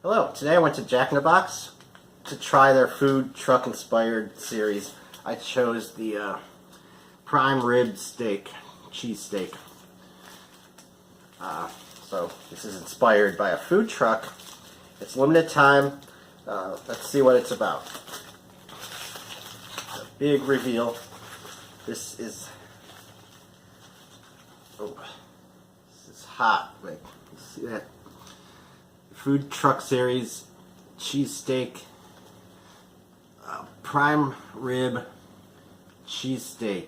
Hello, today I went to Jack in the Box to try their food truck inspired series. I chose the prime rib steak, cheese steak. So this is inspired by a food truck. It's limited time. Let's see what it's about. A big reveal. This is hot. Like, you see that? Food truck series, cheesesteak, prime rib cheesesteak.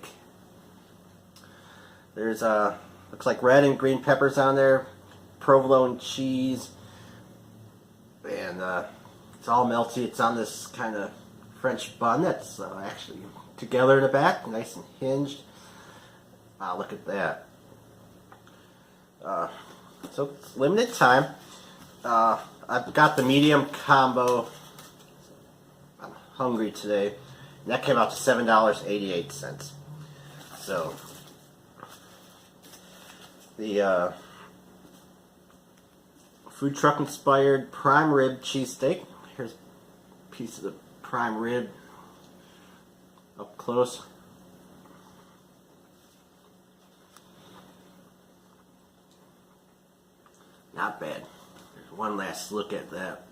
There's looks like red and green peppers on there, provolone cheese, and it's all melty. It's on this kind of French bun that's actually together in the back, nice and hinged. Look at that. So it's limited time. I've got the medium combo. I'm hungry today. And that came out to $7.88. So the food truck inspired prime rib cheesesteak. Here's a piece of the prime rib up close. Not bad. There's one last look at that.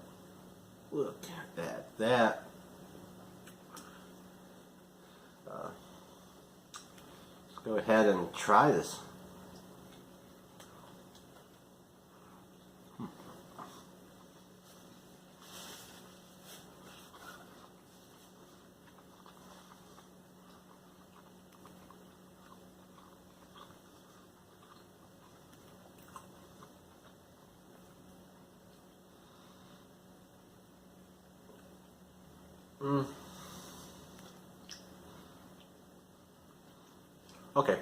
Look at that. Let's go ahead and try this. Okay.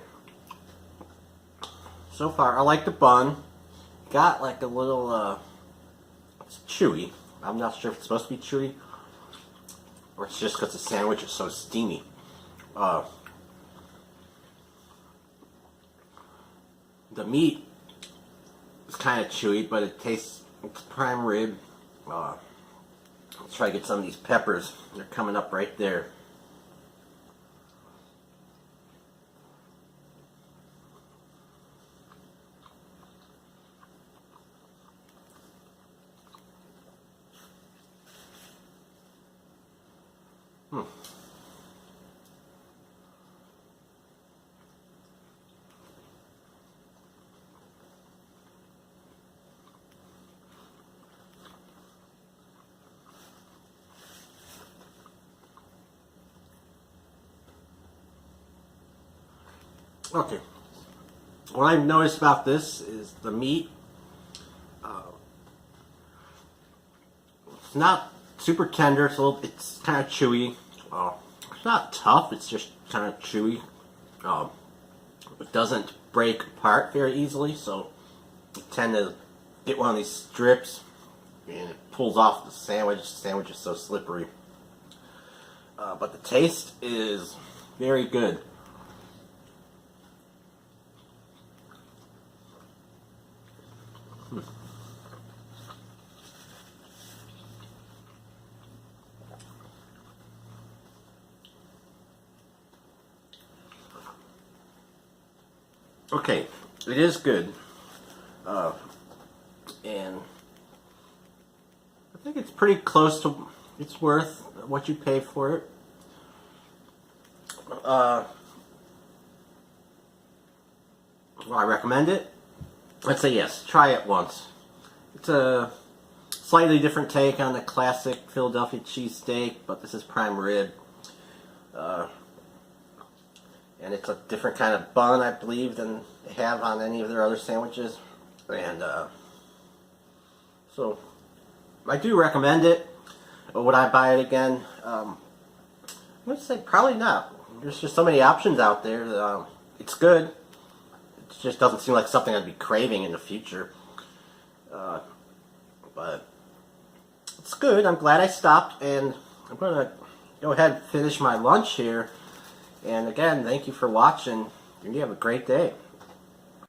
So far, I like the bun. Got like a little, it's chewy. I'm not sure if it's supposed to be chewy, or it's just because the sandwich is so steamy. The meat is kind of chewy, but it tastes, it's prime rib. Let's try to get some of these peppers. They're coming up right there. Okay, what I've noticed about this is the meat, it's not super tender, it's kind of chewy. It's not tough, it's just kind of chewy. It doesn't break apart very easily, so you tend to get one of these strips and it pulls off the sandwich. The sandwich is so slippery. But the taste is very good. Okay, it is good, and I think it's pretty close to, it's worth what you pay for it. Well, I recommend it. I'd say yes, try it once. It's a slightly different take on the classic Philadelphia cheesesteak, but this is prime rib. And it's a different kind of bun, I believe, than they have on any of their other sandwiches. And so I do recommend it. But would I buy it again? I would say probably not. There's just so many options out there. It's good. It just doesn't seem like something I'd be craving in the future. But it's good. I'm glad I stopped, and I'm going to go ahead and finish my lunch here. And again, thank you for watching, and you have a great day.